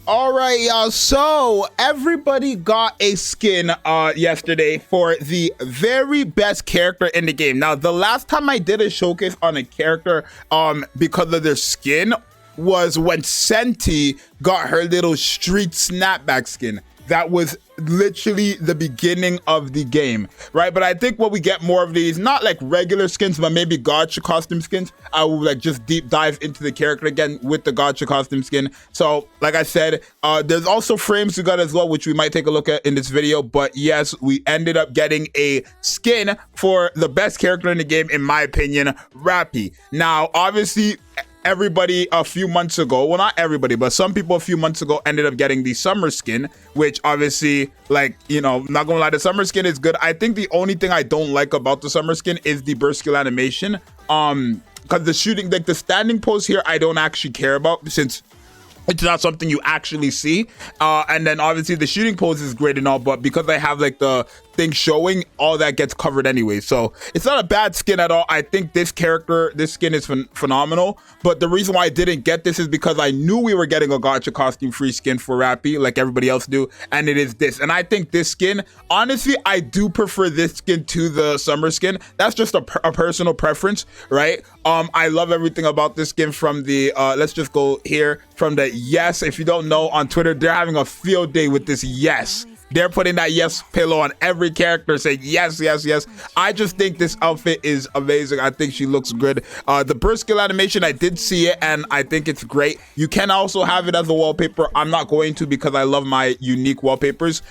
All right, y'all. So everybody got a skin yesterday for the very best character in the game. Now, the last time I did a showcase on a character because of their skin was when Senti got her little street snapback skin. That was literally the beginning of the game, right? But I think when we get more of these, not like regular skins, but maybe Gacha costume skins, I will like just deep dive into the character again with the Gacha costume skin. So like I said, there's also frames we got as well, which we might take a look at in this video. But yes, we ended up getting a skin for the best character in the game, in my opinion, Rappy. Now, obviously, everybody a few months ago, well, not everybody, but some people a few months ago ended up getting the summer skin, which obviously, like, you know, not gonna lie, the summer skin is good. I think the only thing I don't like about the summer skin is the burst skill animation, because the shooting, like the standing pose here, I don't actually care about, since it's not something you actually see. And then obviously the shooting pose is great and all, but because I have like the thing showing, all that gets covered anyway. So it's not a bad skin at all. I think this character, this skin is phenomenal. But the reason why I didn't get this is because I knew we were getting a Gacha costume free skin for Rappy, like everybody else do. And it is this. And I think this skin, honestly, I do prefer this skin to the summer skin. That's just a personal preference, right? I love everything about this skin from the, let's just go here, from the yes. If you don't know, on Twitter, they're having a field day with this yes. They're putting that yes pillow on every character, saying yes, yes, yes. I just think this outfit is amazing. I think she looks good. The burst skill animation, I did see it, and I think it's great. You can also have it as a wallpaper. I'm not going to because I love my unique wallpapers.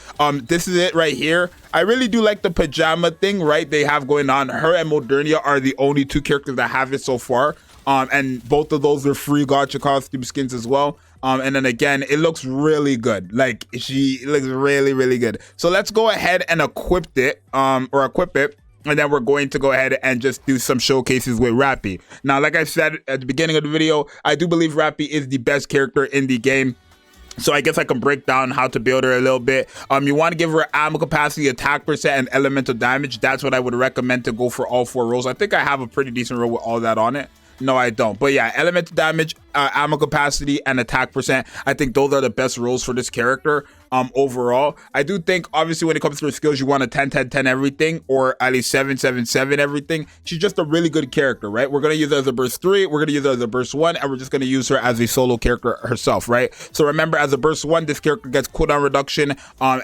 This is it right here. I really do like the pajama thing, right? They have going on. Her and Modernia are the only two characters that have it so far. And both of those are free Gacha costume skins as well. And then again, it looks really good. Like, she looks really, really good. So let's go ahead and equip it, and then we're going to go ahead and just do some showcases with Rappy. Now, like I said at the beginning of the video, I do believe Rappy is the best character in the game. So I guess I can break down how to build her a little bit. You want to give her ammo capacity, attack percent, and elemental damage. That's what I would recommend to go for all 4 roles. I think I have a pretty decent role with all that on it. No, I don't. But yeah, elemental damage, ammo capacity, and attack percent. I think those are the best roles for this character overall. I do think, obviously, when it comes to her skills, you want a 10-10-10 everything, or at least 7-7-7 everything. She's just a really good character, right? We're going to use her as a burst 3, we're going to use her as a burst 1, and we're just going to use her as a solo character herself, right? So remember, as a burst 1, this character gets cooldown reduction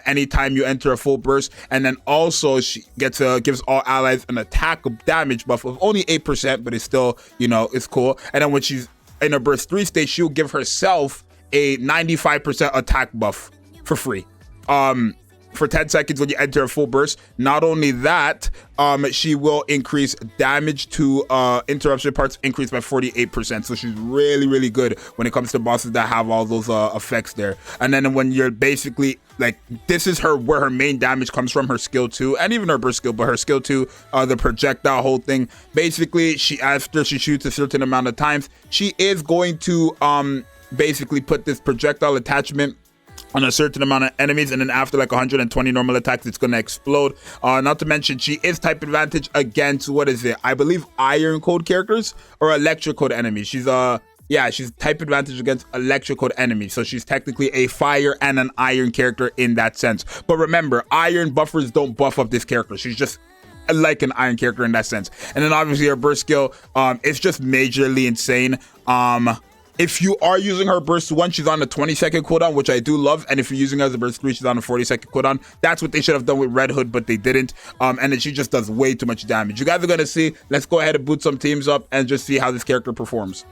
anytime you enter a full burst, and then also she gets gives all allies an attack damage buff of only 8%, but it's still, you know, it's cool. And then when she's in a burst 3 stage, she'll give herself a 95% attack buff for free for 10 seconds when you enter a full burst. Not only that, she will increase damage to interruption parts, increase by 48%. So she's really, really good when it comes to bosses that have all those effects there. And then when you're basically like, this is her where her main damage comes from, her skill 2, and even her burst skill, but her skill 2, the projectile whole thing. Basically, she, after she shoots a certain amount of times, she is going to basically put this projectile attachment on a certain amount of enemies, and then after like 120 normal attacks, it's gonna explode. Not to mention, she is type advantage against, what is it, I believe iron code characters or electric code enemies. She's yeah, she's type advantage against electric code enemies, so she's technically a fire and an iron character in that sense. But remember, iron buffers don't buff up this character. She's just like an iron character in that sense. And then obviously her burst skill, it's just majorly insane. If you are using her burst 1, she's on a 20-second cooldown, which I do love. And if you're using her as a burst 3, she's on a 40-second cooldown. That's what they should have done with Red Hood, but they didn't. And then she just does way too much damage. You guys are going to see. Let's go ahead and boot some teams up and just see how this character performs.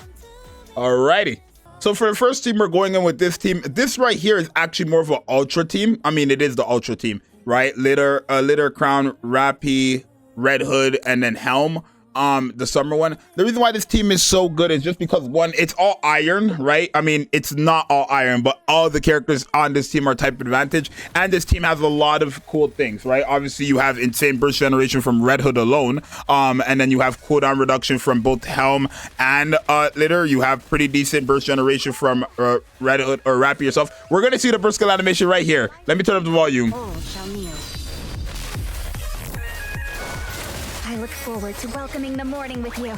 Alrighty. So for the first team, we're going in with this team. This right here is actually more of an ultra team. I mean, it is the ultra team, right? Litter, Crown, Rappy, Red Hood, and then Helm. The summer one. The reason why this team is so good is just because, one, it's all iron, right? I mean, it's not all iron, but all the characters on this team are type advantage, and this team has a lot of cool things, right? Obviously, you have insane burst generation from Red Hood alone, and then you have cooldown reduction from both Helm and Litter. You have pretty decent burst generation from Red Hood or Rappy yourself. We're gonna see the burst skill animation right here. Let me turn up the volume. I look forward to welcoming the morning with you.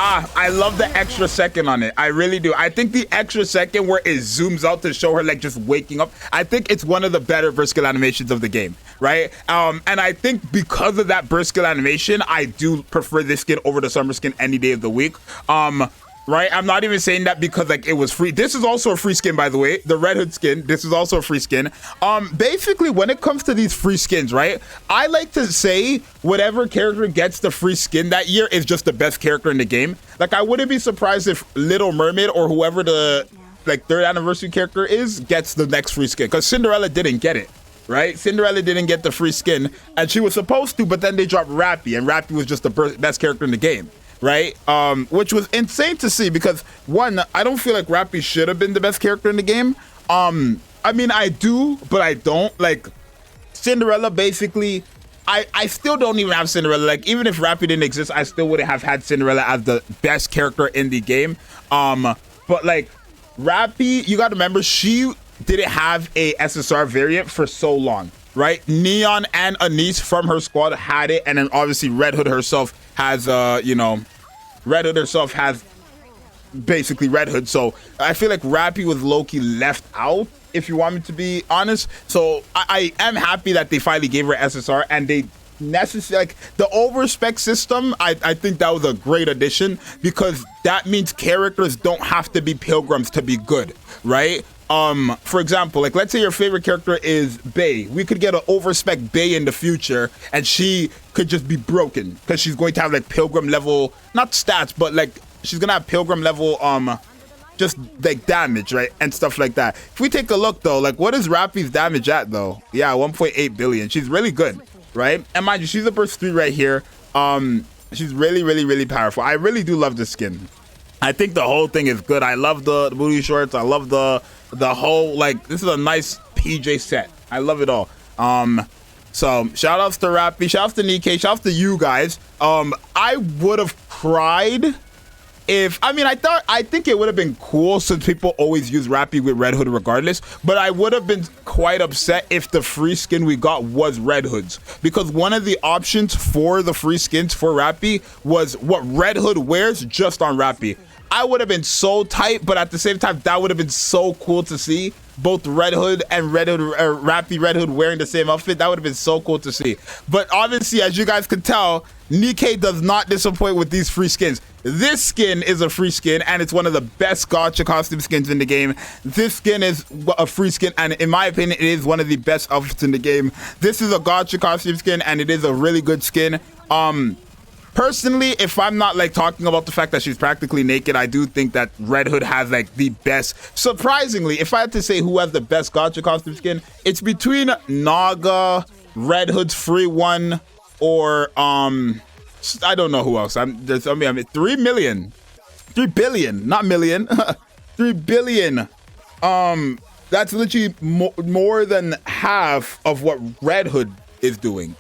I love the extra second on it. I really do. I think the extra second where it zooms out to show her like just waking up, I think it's one of the better burst skill animations of the game, right? And I think because of that burst skill animation, I do prefer this skin over the summer skin any day of the week. Right? I'm not even saying that because like it was free. This is also a free skin, by the way. The Red Hood skin, this is also a free skin. Basically, when it comes to these free skins, right? I like to say whatever character gets the free skin that year is just the best character in the game. Like, I wouldn't be surprised if Little Mermaid or whoever the like 3rd anniversary character is gets the next free skin, because Cinderella didn't get it. Right? Cinderella didn't get the free skin, and she was supposed to, but then they dropped Rappy, and Rappy was just the best character in the game. Right? Which was insane to see, because one, I don't feel like Rappy should have been the best character in the game. I mean, I do, but I don't. Like, Cinderella, basically, I still don't even have Cinderella. Like, even if Rappy didn't exist, I still wouldn't have had Cinderella as the best character in the game. But like, Rappy, you gotta remember, she didn't have a SSR variant for so long. Right? Neon and Anise from her squad had it, and then obviously Red Hood herself has, you know, Red Hood herself has basically Red Hood. So I feel like Rappy was low-key left out, if you want me to be honest. So I am happy that they finally gave her SSR, and they like the overspec system. I think that was a great addition, because that means characters don't have to be pilgrims to be good, right? For example, like, let's say your favorite character is Bay. We could get an overspec Bay in the future, and she could just be broken because she's going to have like pilgrim level, not stats, but like she's gonna have pilgrim level just like damage, right, and stuff like that. If we take a look though, like, what is Rappy's damage at though? Yeah, 1.8 billion. She's really good, right? And mind you, she's a burst 3 right here. She's really powerful. I really do love this skin. I think the whole thing is good. I love the booty shorts. I love the whole, like, this is a nice PJ set. I love it all. So shout outs to Rappy, shout outs to Nikke, shout outs to you guys. I would have cried if, I mean, I think it would have been cool, since people always use Rappy with Red Hood regardless, but I would have been quite upset if the free skin we got was Red Hoods, because one of the options for the free skins for Rappy was what Red Hood wears just on Rappy. I would have been so tight, but at the same time, that would have been so cool to see. Both Red Hood and Rappy Red Hood wearing the same outfit. That would have been so cool to see. But obviously, as you guys can tell, Nikke does not disappoint with these free skins. This skin is a free skin, and it's one of the best Gacha costume skins in the game. This skin is a free skin, and in my opinion, it is one of the best outfits in the game. This is a Gacha costume skin, and it is a really good skin. Personally, if I'm not like talking about the fact that she's practically naked, I do think that Red Hood has like the best. Surprisingly, if I had to say who has the best Gacha costume skin, it's between Naga, Red Hood's free one, or I don't know who else. I mean 3 million, 3 billion, not million, 3 billion. That's literally more than half of what Red Hood is doing.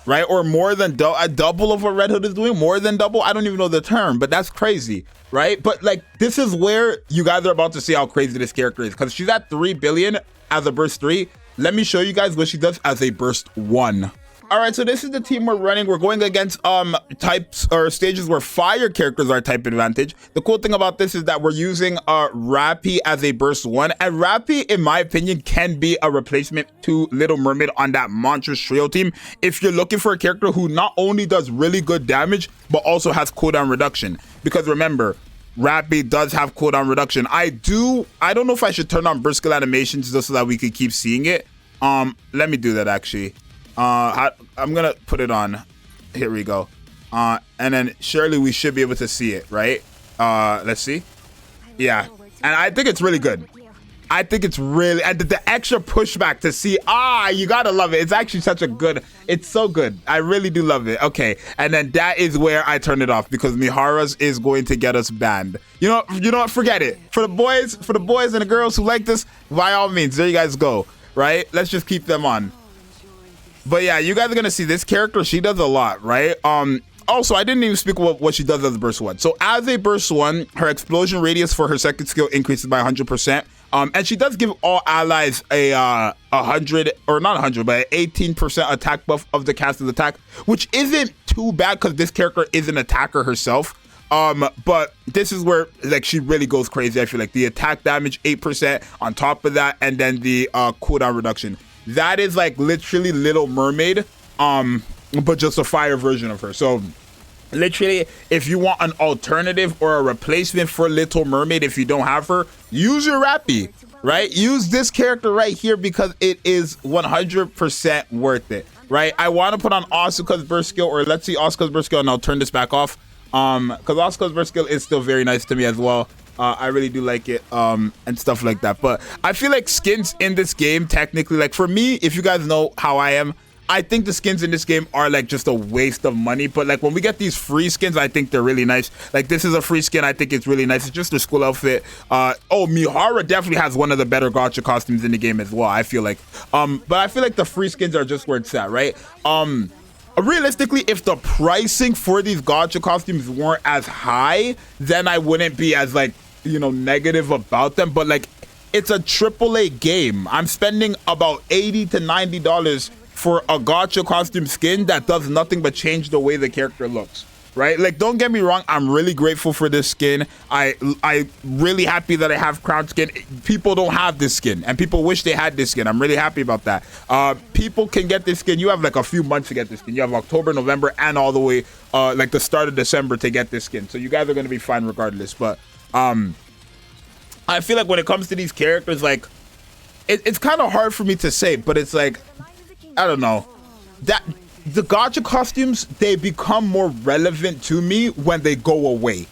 Right? Or more than a double of what Red Hood is doing, more than double. I don't even know the term, but that's crazy, right? But like, this is where you guys are about to see how crazy this character is, because she's at 3 billion as a burst 3. Let me show you guys what she does as a burst 1. All right, so this is the team we're running. We're going against types or stages where fire characters are type advantage. The cool thing about this is that we're using Rapi as a burst 1, and Rapi, in my opinion, can be a replacement to Little Mermaid on that monstrous trio team if you're looking for a character who not only does really good damage but also has cooldown reduction. Because remember, Rapi does have cooldown reduction. I don't know if I should turn on burst skill animations just so that we could keep seeing it. Let me do that actually. I'm gonna put it on. Here we go. And then surely we should be able to see it, right? Let's see. Yeah, and I think it's really good. I think it's really, and the extra pushback to see, you gotta love it. It's actually such a good, it's so good. I really do love it. Okay, and then that is where I turn it off, because Mihara's is going to get us banned. You know what? Forget it. For the boys and the girls who like this, by all means, there you guys go. Right? Let's just keep them on. But yeah, you guys are gonna see this character. She does a lot, right? Also, I didn't even speak about what she does as a burst 1. So as a burst 1, her explosion radius for her second skill increases by 100%. And she does give all allies a 100, or not 100, but an 18% attack buff of the caster's attack, which isn't too bad because this character is an attacker herself. But this is where like she really goes crazy. I feel like the attack damage 8% on top of that, and then the cooldown reduction. That is like literally Little Mermaid, but just a fire version of her. So literally, if you want an alternative or a replacement for Little Mermaid, if you don't have her, use your Rappy, right? Use this character right here because it is 100% worth it, right? I want to put on Asuka's burst skill, or let's see Asuka's burst skill, and I'll turn this back off. Because Asuka's burst skill is still very nice to me as well. I really do like it, and stuff like that. But I feel like skins in this game, technically, like for me, if you guys know how I am, I think the skins in this game are like just a waste of money. But like when we get these free skins, I think they're really nice. Like this is a free skin. I think it's really nice. It's just a school outfit. Oh, Mihara definitely has one of the better gacha costumes in the game as well, I feel like. But I feel like the free skins are just where it's at, right? Realistically, if the pricing for these gacha costumes weren't as high, then I wouldn't be as like, you know, negative about them. But like, it's a AAA game. I'm spending about $80 to $90 for a gacha costume skin that does nothing but change the way the character looks, right? Like, don't get me wrong, I'm really grateful for this skin. I really happy that I have crown skin. People don't have this skin, and people wish they had this skin. I'm really happy about that. People can get this skin. You have like a few months to get this skin. You have October, November, and all the way like the start of December to get this skin. So you guys are gonna be fine regardless. But I feel like when it comes to these characters, like it's kind of hard for me to say, but it's like, I don't know, that the gacha costumes, they become more relevant to me when they go away,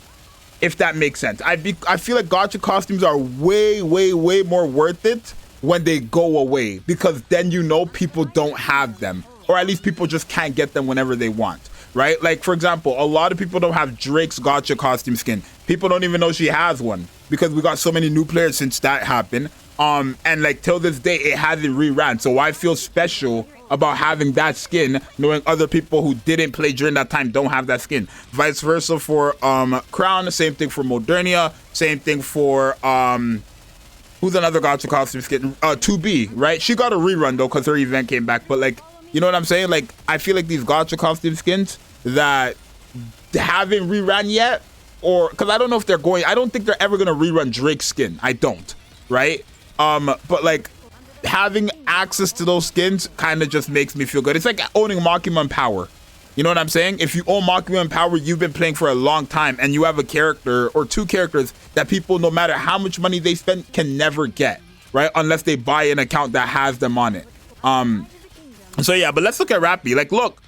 if that makes sense. I feel like gacha costumes are way more worth it when they go away, because then you know people don't have them, or at least people just can't get them whenever they want, right? Like for example, a lot of people don't have Drake's gacha costume skin. People don't even know she has one because we got so many new players since that happened. And like till this day it hasn't reran, so I feel special about having that skin, knowing other people who didn't play during that time don't have that skin. Vice versa for Crown, same thing for Modernia, same thing for who's another gacha costume skin, 2B, right? She got a rerun though because her event came back, but like, you know what I'm saying? Like I feel like these gacha costume skins that haven't reran yet, or because I don't know if they're going, I don't think they're ever gonna rerun Drake's skin. I don't, right? But like having access to those skins kind of just makes me feel good. It's like owning Makima Power. You know what I'm saying? If you own Makima Power, you've been playing for a long time, and you have a character or two characters that people, no matter how much money they spend, can never get, right? Unless they buy an account that has them on it. So yeah, but let's look at Rappy. Like, look,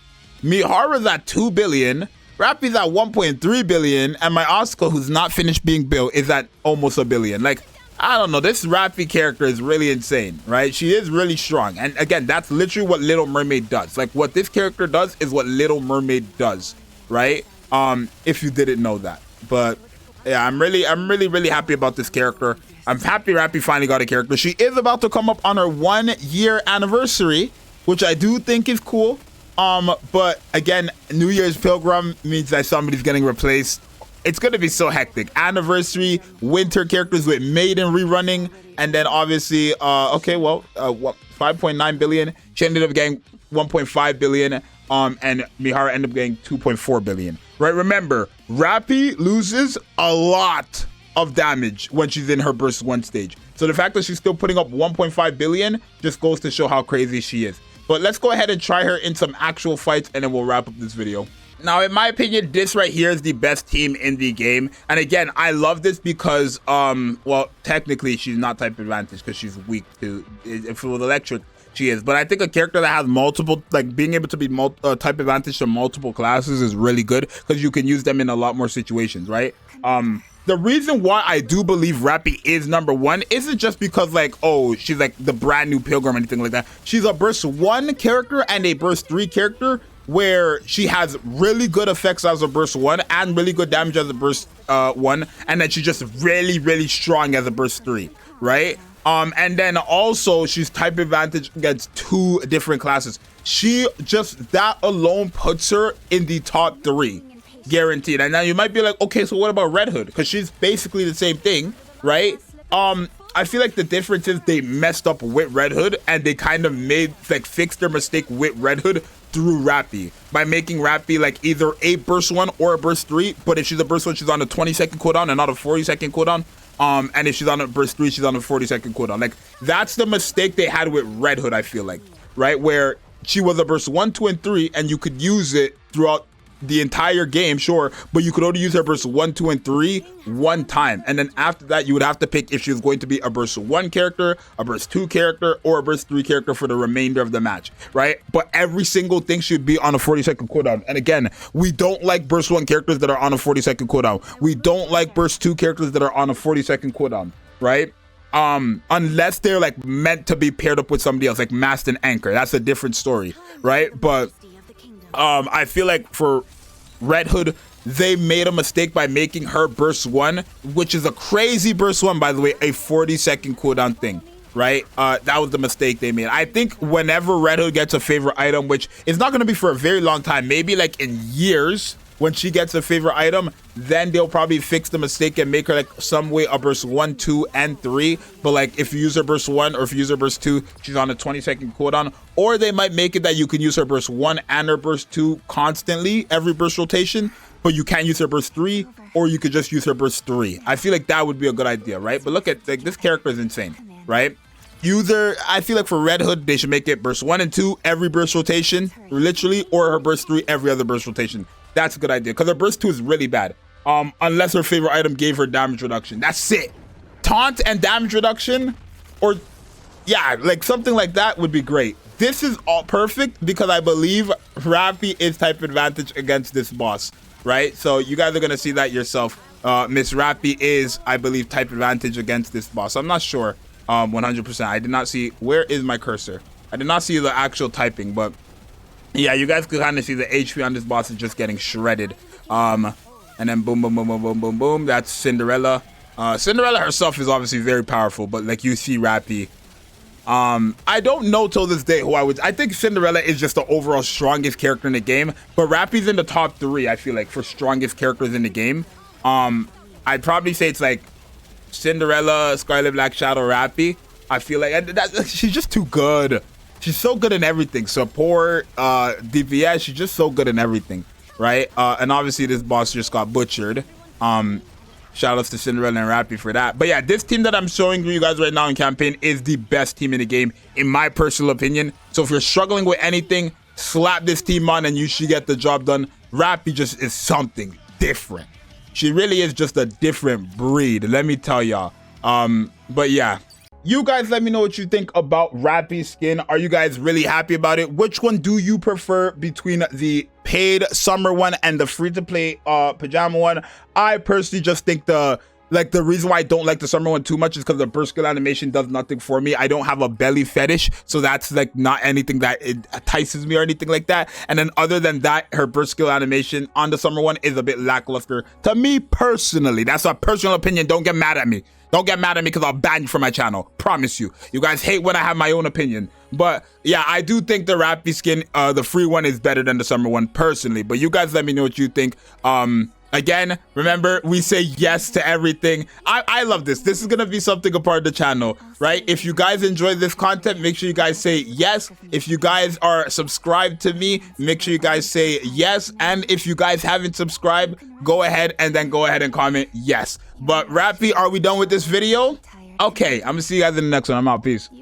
Mihara's at 2 billion, Rappy's at 1.3 billion, and my Asuka, who's not finished being built, is at almost 1 billion. Like, I don't know, this Rappy character is really insane, right? She is really strong. And again, that's literally what Little Mermaid does. Like what this character does is what Little Mermaid does, right? If you didn't know that. But yeah, I'm really happy about this character. I'm happy Rappy finally got a character. She is about to come up on her 1 year anniversary, which I do think is cool. But again, New Year's Pilgrim means that somebody's getting replaced. It's going to be so hectic. Anniversary, winter characters with Maiden rerunning, and then obviously, okay, well, 5.9 billion. She ended up getting 1.5 billion, and Mihara ended up getting 2.4 billion. Right? Remember, Rappy loses a lot of damage when she's in her burst 1 stage. So the fact that she's still putting up 1.5 billion just goes to show how crazy she is. But let's go ahead and try her in some actual fights, and then we'll wrap up this video. Now, in my opinion, this right here is the best team in the game. And again, I love this because, well, technically she's not type advantage because she's weak to, if it was electric, she is. But I think a character that has multiple, like being able to be type advantage to multiple classes is really good because you can use them in a lot more situations, right? The reason why I do believe Rappy is #1 isn't just because like, oh, she's like the brand new Pilgrim or anything like that. She's a burst 1 character and a burst 3 character, where she has really good effects as a burst 1 and really good damage as a burst 1, and then she's just really strong as a burst 3, right? And then also she's type advantage against 2 different classes. She just, that alone puts her in the top 3, guaranteed. And now you might be like, okay, so what about Red Hood? Because she's basically the same thing, right? I feel like the difference is they messed up with Red Hood, and they kind of made, like, fixed their mistake with Red Hood through Rappy by making Rappy like either a burst 1 or a burst 3. But if she's a burst 1, she's on a 20-second cooldown and not a 40-second cooldown. And if she's on a burst 3, she's on a 40-second cooldown. Like, that's the mistake they had with Red Hood, I feel like, right? Where she was a burst 1, 2, and 3, and you could use it throughout the entire game, sure, but you could only use her burst 1, 2, and 3 one time. And then after that, you would have to pick if she was going to be a burst 1 character, a burst 2 character, or a burst 3 character for the remainder of the match, right? But every single thing should be on a 40-second cooldown. And again, we don't like burst 1 characters that are on a 40-second cooldown. We don't like burst 2 characters that are on a 40-second cooldown, right? Unless they're like meant to be paired up with somebody else, like Mast and Anchor. That's a different story, right? But I feel like for Red Hood, they made a mistake by making her burst 1, which is a crazy burst 1, by the way, a 40-second cooldown thing, right? That was the mistake they made. I think whenever Red Hood gets a favorite item, which is not going to be for a very long time, maybe like in years, when she gets a favorite item, then they'll probably fix the mistake and make her like some way a burst 1, 2, and 3. But like if you use her burst 1 or if you use her burst 2, she's on a 20-second cooldown. Or they might make it that you can use her burst 1 and her burst 2 constantly every burst rotation, but you can't use her burst 3, or you could just use her burst 3. I feel like that would be a good idea, right? But look at, like, this character is insane, right? I feel like for Red Hood, they should make it burst 1 and 2 every burst rotation, literally, or her burst 3 every other burst rotation. That's a good idea, because her burst 2 is really bad. Unless her favorite item gave her damage reduction. That's it. Taunt and damage reduction, or yeah, like something like that would be great. This is all perfect because I believe Rappy is type advantage against this boss, right? So you guys are gonna see that yourself. Miss Rappy is, I believe, type advantage against this boss. I'm not sure 100%. I did not see, where is my cursor? I did not see the actual typing, but yeah, you guys could kind of see the HP on this boss is just getting shredded. And then boom, boom, boom, boom, boom, boom, boom. That's Cinderella. Cinderella herself is obviously very powerful, but like you see Rappy. I don't know till this day who I think Cinderella is just the overall strongest character in the game, but Rappy's in the top 3, I feel like, for strongest characters in the game. I'd probably say it's like Cinderella, Scarlet Black Shadow, Rappy. I feel like she's just too good. She's so good in everything. Support, DPS, she's just so good in everything, right? And obviously this boss just got butchered. Shout outs to Cinderella and Rappy for that. But yeah, this team that I'm showing you guys right now in campaign is the best team in the game, in my personal opinion. So if you're struggling with anything, slap this team on and you should get the job done. Rappy just is something different. She really is just a different breed, let me tell y'all. But yeah, you guys let me know what you think about Rappy's skin. Are you guys really happy about it? Which one do you prefer between the paid summer one and the free-to-play pajama one? I personally just think the reason why I don't like the summer one too much is because the burst skill animation does nothing for me. I don't have a belly fetish, so that's like not anything that it entices me or anything like that. And then other than that, her burst skill animation on the summer one is a bit lackluster to me personally. That's a personal opinion. Don't get mad at me. Don't get mad at me because I'll ban you from my channel. Promise you. You guys hate when I have my own opinion. But yeah, I do think the Rappy skin, the free one, is better than the summer one personally. But you guys let me know what you think. Again, remember, we say yes to everything. I love this. This is going to be something a part of the channel, right? If you guys enjoy this content, make sure you guys say yes. If you guys are subscribed to me, make sure you guys say yes. And if you guys haven't subscribed, go ahead and comment yes. But Rappy, are we done with this video? Okay, I'm going to see you guys in the next one. I'm out. Peace.